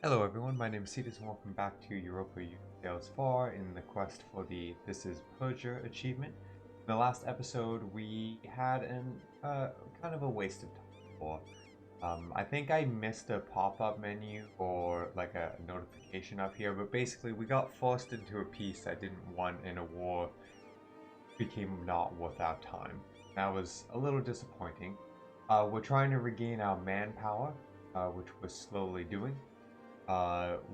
Hello everyone, my name is Cetus and welcome back to Europa Universalis 4 in the quest for the This is Persia achievement. In the last episode we had kind of a waste of time for. I think I missed a pop-up menu or like a notification up here, but basically we got forced into a peace I didn't want in a war became not worth our time. That was a little disappointing. We're trying to regain our manpower, which we're slowly doing.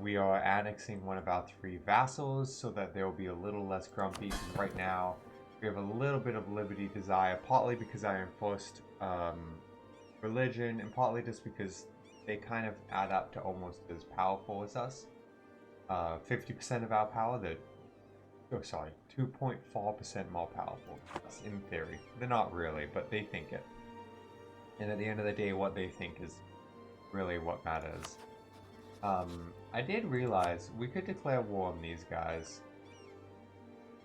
We are annexing one of our 3 vassals so that they'll be a little less grumpy. Right now, we have a little bit of liberty desire, partly because I enforced religion, and partly just because they kind of add up to almost as powerful as us. 50% of our power, 2.4% more powerful. That's in theory. They're not really, but they think it. And at the end of the day, what they think is really what matters. I did realize we could declare war on these guys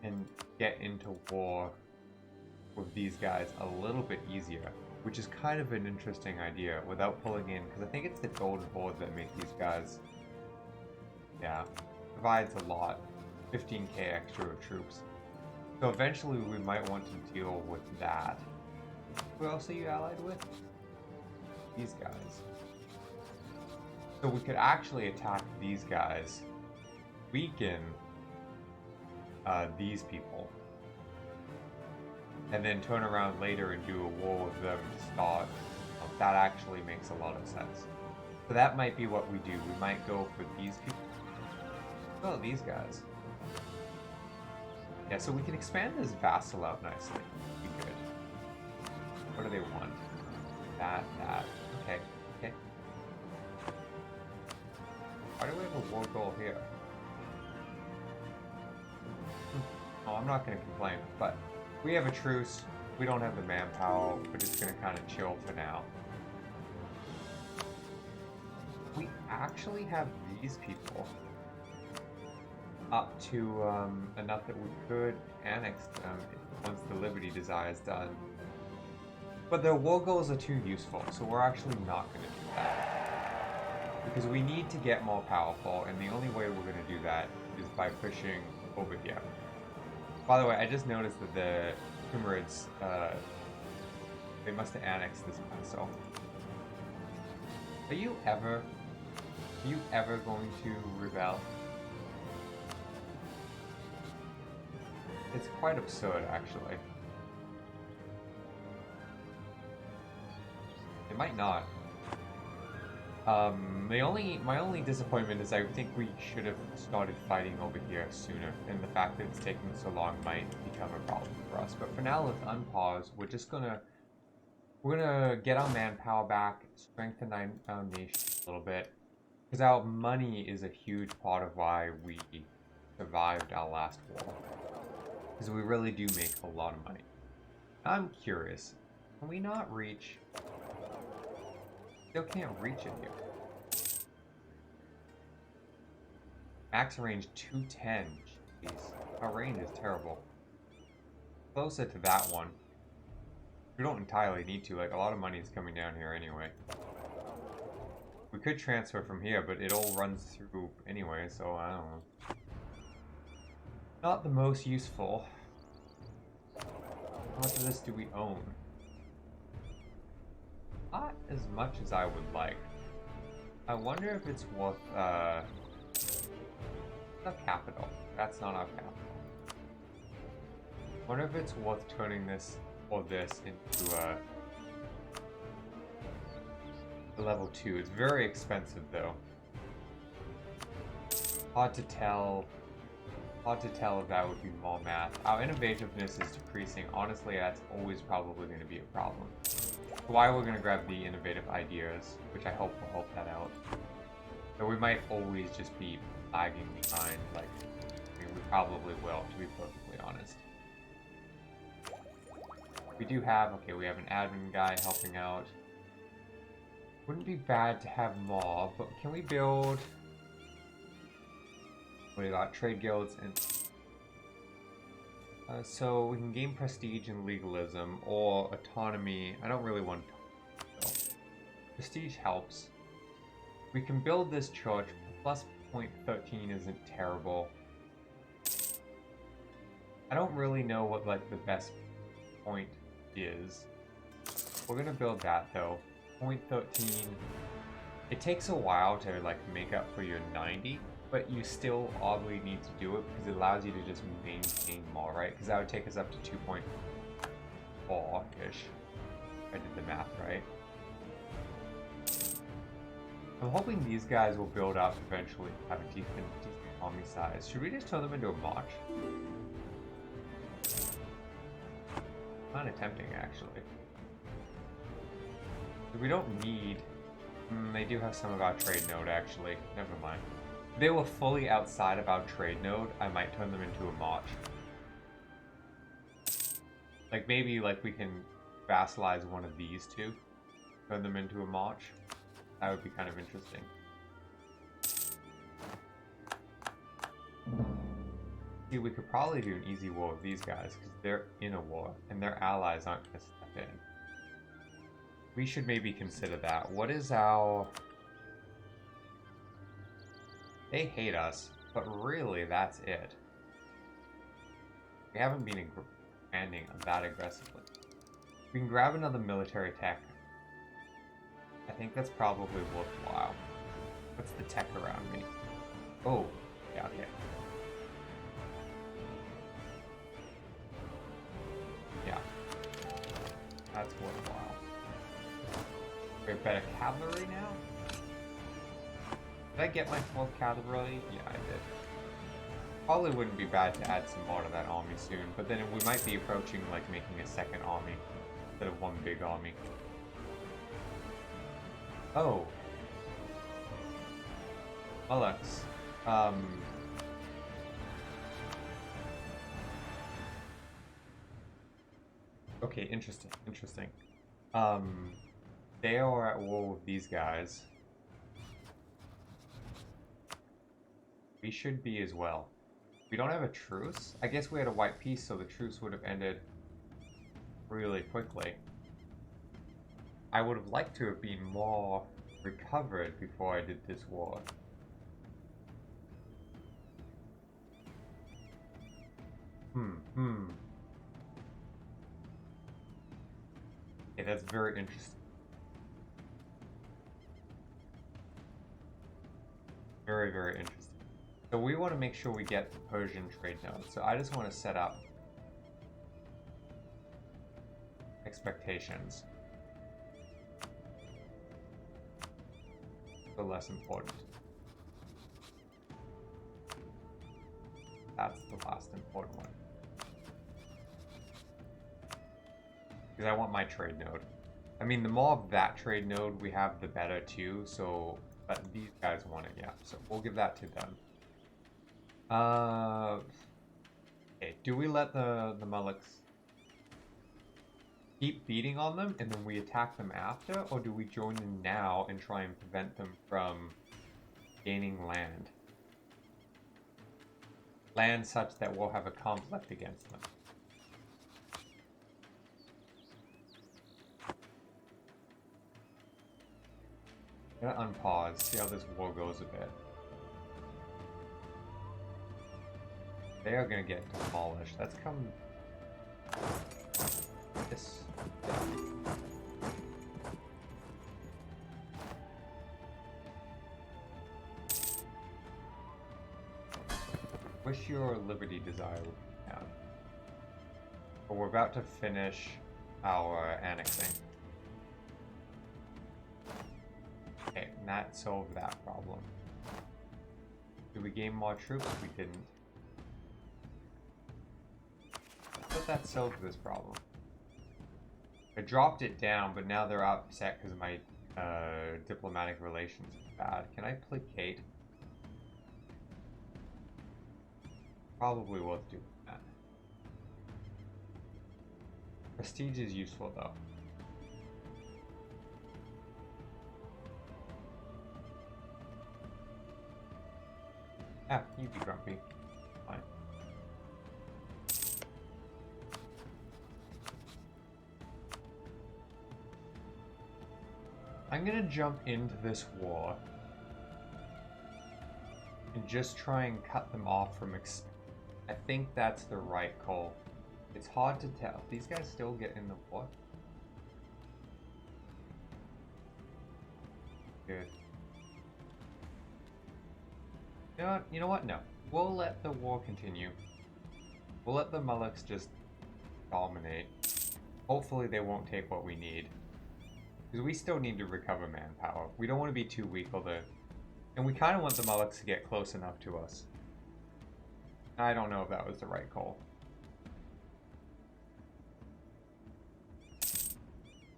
and get into war with these guys a little bit easier, which is kind of an interesting idea without pulling in, because I think it's the golden horde that make these guys, provides a lot, 15k extra of troops. So eventually we might want to deal with that. Who else are you allied with? These guys. So we could actually attack these guys, weaken these people, and then turn around later and do a war with them to start. That actually makes a lot of sense. So that might be what we do. We might go for these people. Oh, these guys. Yeah, so we can expand this vassal out nicely. We could. What do they want? That. Okay. Why do we have a war goal here? Oh, I'm not going to complain, but we have a truce. We don't have the manpower. We're just going to kind of chill for now. We actually have these people up to enough that we could annex them once the Liberty Desire is done. But their war goals are too useful, so we're actually not going to do that. Because we need to get more powerful, and the only way we're going to do that is by pushing over here. By the way, I just noticed that the Timurids, they must have annexed this vessel. Are you ever going to rebel? It's quite absurd, actually. It might not. My only disappointment is I think we should have started fighting over here sooner, and the fact that it's taking so long might become a problem for us. But for now, let's unpause. We're gonna get our manpower back, strengthen our nation a little bit, because our money is a huge part of why we survived our last war. Because we really do make a lot of money. I'm curious, can we not reach? Still can't reach it here. Max range 210. Jeez. Our range is terrible. Closer to that one. We don't entirely need to, like a lot of money is coming down here anyway. We could transfer from here, but it all runs through anyway, so I don't know. Not the most useful. How much of this do we own? Not as much as I would like. I wonder if it's worth, a capital. That's not our capital. I wonder if it's worth turning this or this into a level 2. It's very expensive though. Hard to tell if that would be more math. Our innovativeness is decreasing. Honestly, that's always probably going to be a problem. Why we're going to grab the innovative ideas, which I hope will help that out. So we might always just be lagging behind, like, I mean, we probably will, to be perfectly honest. We do have, okay, we have an admin guy helping out. Wouldn't be bad to have more, but can we build, what do you got, trade guilds and... so we can gain prestige and legalism, or autonomy. I don't really want to. Prestige helps. We can build this church Plus 0.13 isn't terrible. I don't really know what like the best point is. We're gonna build that though. 0.13. It takes a while to like make up for your 90, but you still oddly need to do it because it allows you to just maintain more, right? Because that would take us up to 2.4-ish. I did the math right. I'm hoping these guys will build up eventually, have a decent army size. Should we just turn them into a march? Kind of tempting, actually. We don't need... they do have some of our trade node, actually. Never mind. If they were fully outside of our trade node, I might turn them into a march. Like, maybe, like, we can vassalize one of these two. Turn them into a march. That would be kind of interesting. See, we could probably do an easy war with these guys, because they're in a war, and their allies aren't going to step in. We should maybe consider that. What is our... They hate us, but really, that's it. We haven't been expanding that aggressively. We can grab another military tech. I think that's probably worthwhile. What's the tech around me? Oh, yeah, okay. Yeah. That's worthwhile. We have better cavalry now? Did I get my 4th cavalry? Yeah, I did. Probably wouldn't be bad to add some more to that army soon, but then we might be approaching, like, making a second army instead of one big army. Oh. Alex. Okay, interesting, interesting. They are at war with these guys. We should be as well. We don't have a truce? I guess we had a white peace, so the truce would have ended really quickly. I would have liked to have been more recovered before I did this war. Okay, that's very interesting. Very, very interesting. So we want to make sure we get the Persian trade node. So I just want to set up expectations. The less important. That's the last important one. Because I want my trade node. I mean, the more of that trade node we have, the better too. So, but these guys want it, yeah. So we'll give that to them. Okay, do we let the Mullahs keep beating on them and then we attack them after, or do we join in now and try and prevent them from gaining land? Land such that we'll have a conflict against them. I'm gonna unpause, see how this war goes a bit. They are gonna get demolished. That's come... This. Wish your liberty desire would be down. But we're about to finish our annexing. Okay, and that solved that problem. Did we gain more troops? We didn't. But that solved this problem. I dropped it down, but now they're upset because my diplomatic relations are bad. Can I placate? Probably worth doing that. Prestige is useful though. Ah, you be grumpy. Fine. I'm gonna jump into this war and just try and cut them off from I think that's the right call. It's hard to tell. These guys still get in the war. Good. You know what? No. We'll let the war continue. We'll let the Mullahs just dominate. Hopefully they won't take what we need. Because we still need to recover manpower. We don't want to be too weak, although... And we kind of want the Mullahs to get close enough to us. I don't know if that was the right call.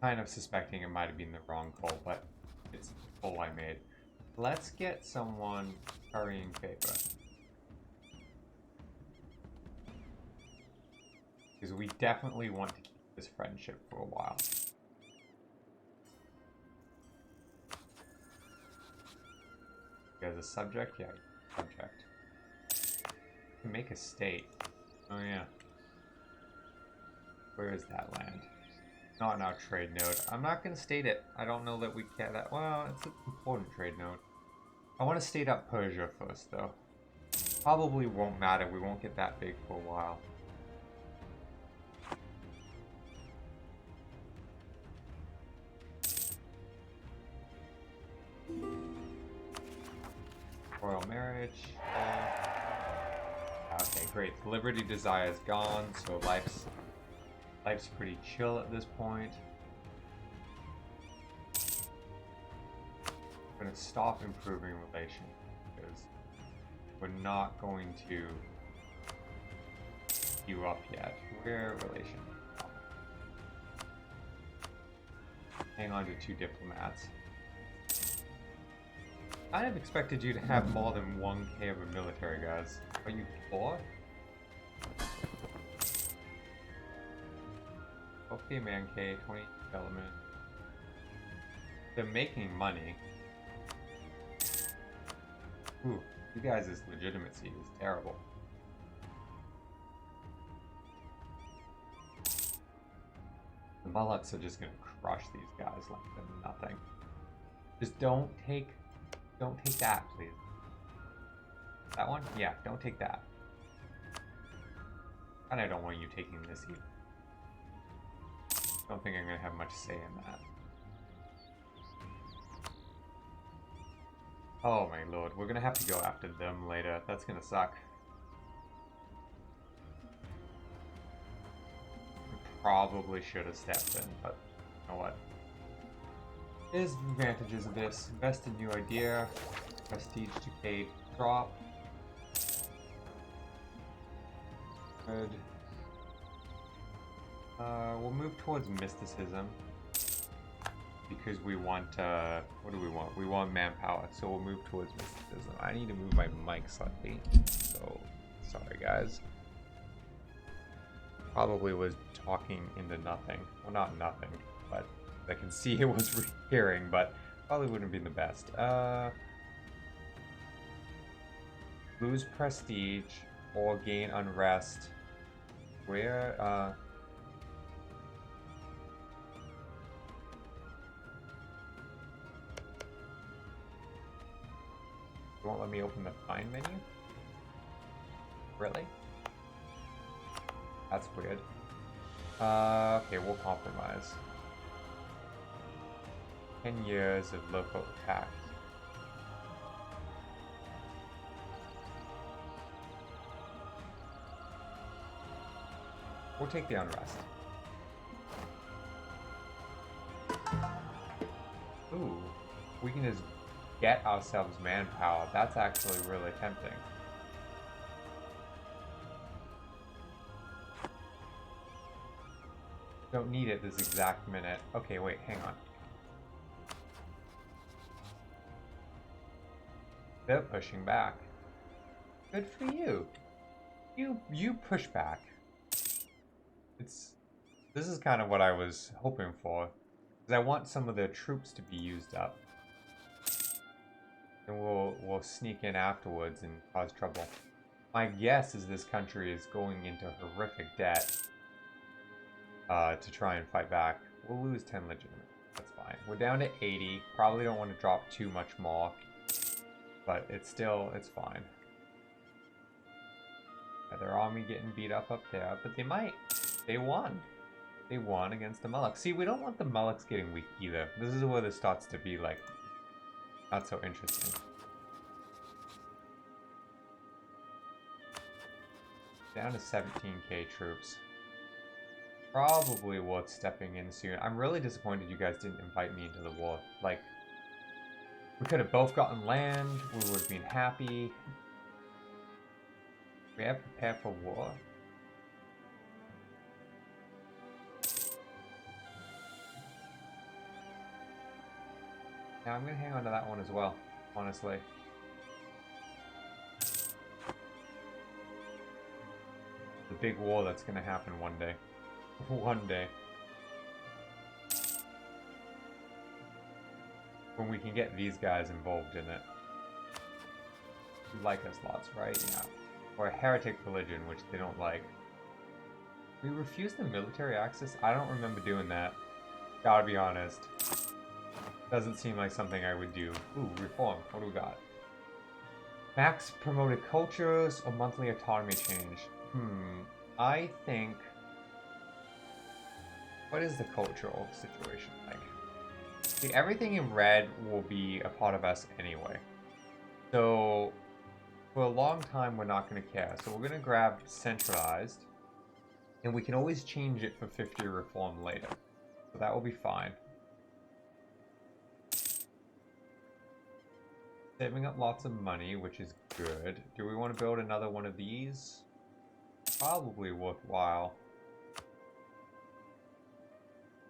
Kind of suspecting it might have been the wrong call, but it's the call I made. Let's get someone carrying paper. Because we definitely want to keep this friendship for a while. You guys a subject? Yeah, subject. You can make a state. Oh yeah. Where is that land? Not in our trade node. I'm not going to state it. I don't know that we get that. Well, it's an important trade node. I want to state up Persia first, though. Probably won't matter. We won't get that big for a while. Royal marriage. Okay, great. Liberty Desire is gone, so life's pretty chill at this point. I'm gonna stop improving relations because we're not going to you up yet. We're relation. Hang on to 2 diplomats. I have expected you to have more than 1k of a military, guys. Are you 4? Okay, man K, 20 development. They're making money. Ooh, you guys' legitimacy is terrible. The Mullahs are just gonna crush these guys like they're nothing. Just don't take that, please. That one? Yeah, don't take that. And I don't want you taking this either. Don't think I'm gonna have much say in that. Oh my lord, we're gonna have to go after them later. That's gonna suck. We probably should have stepped in, but you know what? There's advantages of this. Invest in new idea. Prestige decayed drop. Good. We'll move towards mysticism because we want, what do we want? We want manpower, so we'll move towards mysticism. I need to move my mic slightly, so sorry guys. Probably was talking into nothing. Well, not nothing, but I can see it was hearing, but probably wouldn't be the best. Lose prestige or gain unrest. Where, You won't let me open the find menu? Really? That's weird. Okay, we'll compromise. 10 years of local tax. We'll take the unrest. Ooh, we can just get ourselves manpower. That's actually really tempting. Don't need it this exact minute. Okay, wait, hang on. They're pushing back. Good for you. You push back. This is kind of what I was hoping for. Because I want some of their troops to be used up. And we'll sneak in afterwards and cause trouble. My guess is this country is going into horrific debt to try and fight back. We'll lose 10 legitimate. That's fine. We're down to 80. Probably don't want to drop too much more. But it's still, it's fine. Their army getting beat up there, but they won. They won against the Mullaks. See, we don't want the Mullaks getting weak either. This is where this starts to be, like, not so interesting. Down to 17k troops. Probably worth stepping in soon. I'm really disappointed you guys didn't invite me into the war. Like, we could have both gotten land. We would have been happy. We have prepared for war. Now I'm gonna hang on to that one as well, honestly. The big war that's gonna happen one day. One day. When we can get these guys involved in it. You like us lots, right? Yeah. Or a heretic religion, which they don't like. We refuse the military access? I don't remember doing that. Gotta be honest. Doesn't seem like something I would do. Ooh, reform. What do we got? Max promoted cultures or monthly autonomy change? I think... What is the cultural situation like? See, everything in red will be a part of us anyway. So, for a long time, we're not going to care. So we're going to grab centralized. And we can always change it for 50 reform later. So that will be fine. Saving up lots of money, which is good. Do we want to build another one of these? Probably worthwhile.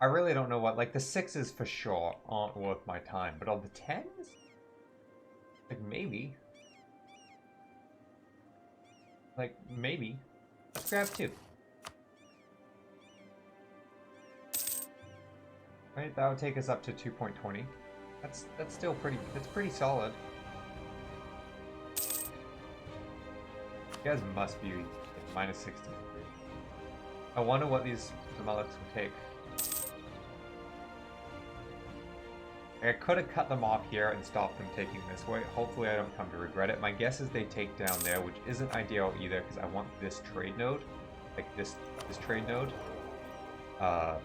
I really don't know what, like the 6s for sure aren't worth my time, but on the 10s? Like maybe. Like maybe. Let's grab 2. Right, that would take us up to 2.20. That's still pretty solid. You guys must be minus 63. I wonder what these Mullaks will take. I could have cut them off here and stopped them taking this way. Hopefully I don't come to regret it. My guess is they take down there, which isn't ideal either because I want this trade node. Like this trade node. That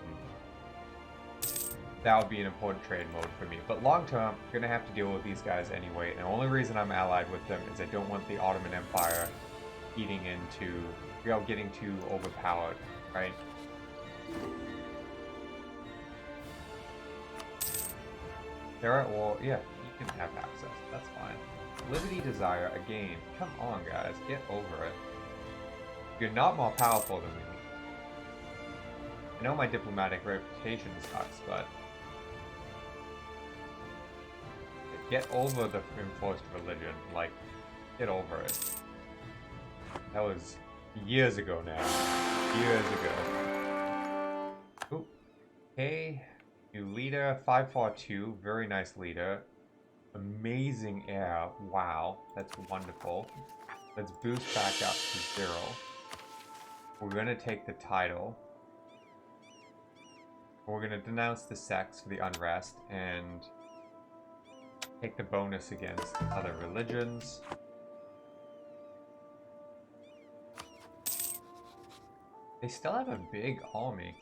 would be an important trade mode for me. But long term, I'm going to have to deal with these guys anyway. And the only reason I'm allied with them is I don't want the Ottoman Empire eating into, getting too overpowered, right? There are, well, yeah, you can have access. That's fine. Liberty Desire, again. Come on, guys. Get over it. You're not more powerful than me. I know my diplomatic reputation sucks, but... Get over the enforced religion. Like, get over it. That was years ago now. Years ago. Oop. Okay. New leader, 542, very nice leader. Amazing air, wow, that's wonderful. Let's boost back up to 0. We're gonna take the title. We're gonna denounce the sects for the unrest and take the bonus against other religions. They still have a big army.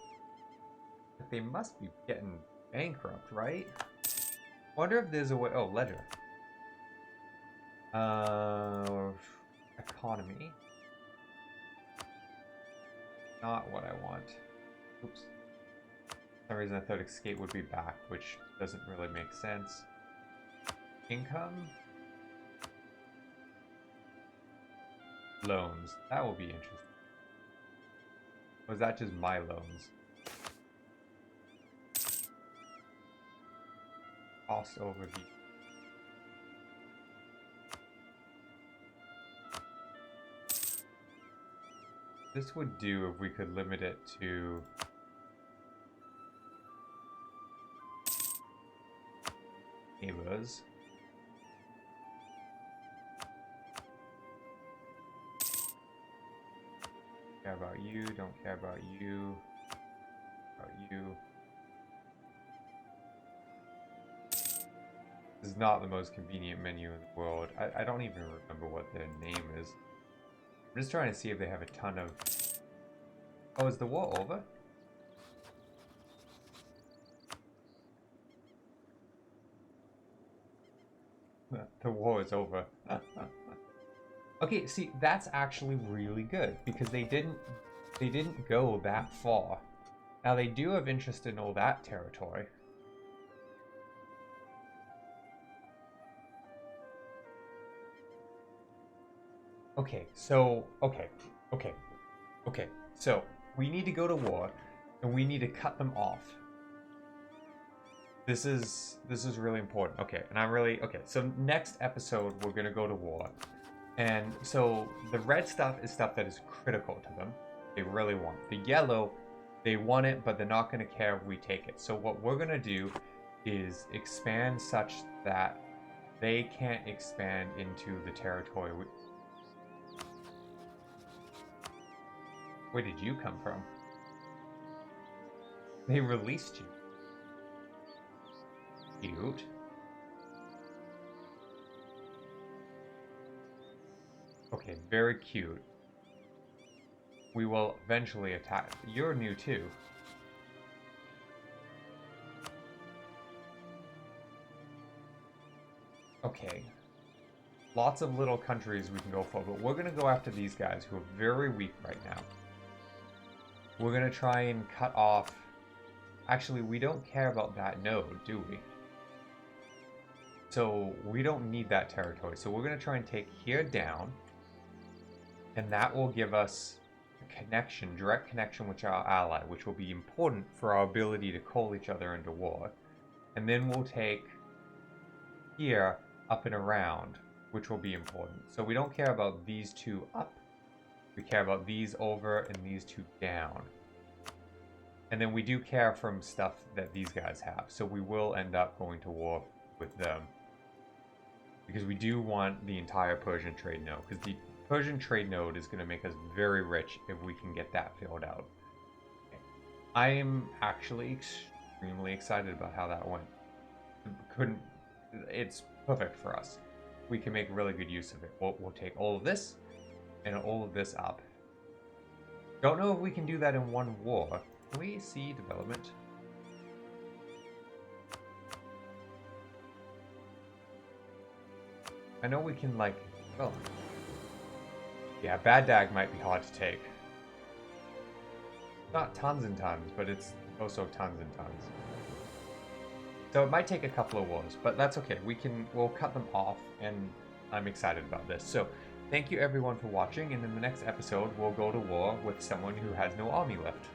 They must be getting bankrupt, right? Wonder if there's a way. Oh, ledger. Economy. Not what I want. Oops. For some reason I thought escape would be back, which doesn't really make sense. Income. Loans. That will be interesting. Or is that just my loans? Cost overview. This would do if we could limit it to neighbors. Care about you, don't care about you. About you. This is not the most convenient menu in the world. I don't even remember what their name is. I'm just trying to see if they have a ton of... Oh, is the war over? The war is over. Okay, see, that's actually really good because they didn't go that far. Now they do have interest in all that territory. Okay, so so we need to go to war and we need to cut them off. This is really important. Okay, and I'm really okay. So next episode we're gonna go to war, and so the red stuff is stuff that is critical to them. They really want the yellow. They want it, but they're not gonna care if we take it. So what we're gonna do is expand such that they can't expand into the territory. Where did you come from? They released you. Cute. Okay, very cute. We will eventually attack. You're new too. Okay. Lots of little countries we can go for, but we're going to go after these guys who are very weak right now. We're going to try and cut off... Actually, we don't care about that node, do we? So we don't need that territory. So we're going to try and take here down. And that will give us a connection, direct connection with our ally, which will be important for our ability to call each other into war. And then we'll take here up and around, which will be important. So we don't care about these two up. We care about these over and these two down. And then we do care from stuff that these guys have. So we will end up going to war with them. Because we do want the entire Persian trade node. Because the Persian trade node is going to make us very rich if we can get that filled out. Okay. I am actually extremely excited about how that went. It's perfect for us. We can make really good use of it. We'll take all of this and all of this up. Don't know if we can do that in one war. Can we see development? I know we can, like, oh. Yeah, Bad Dag might be hard to take. Not tons and tons, but it's also tons and tons. So it might take a couple of wars, but that's okay. We'll cut them off, and I'm excited about this. So thank you everyone for watching, and in the next episode, we'll go to war with someone who has no army left.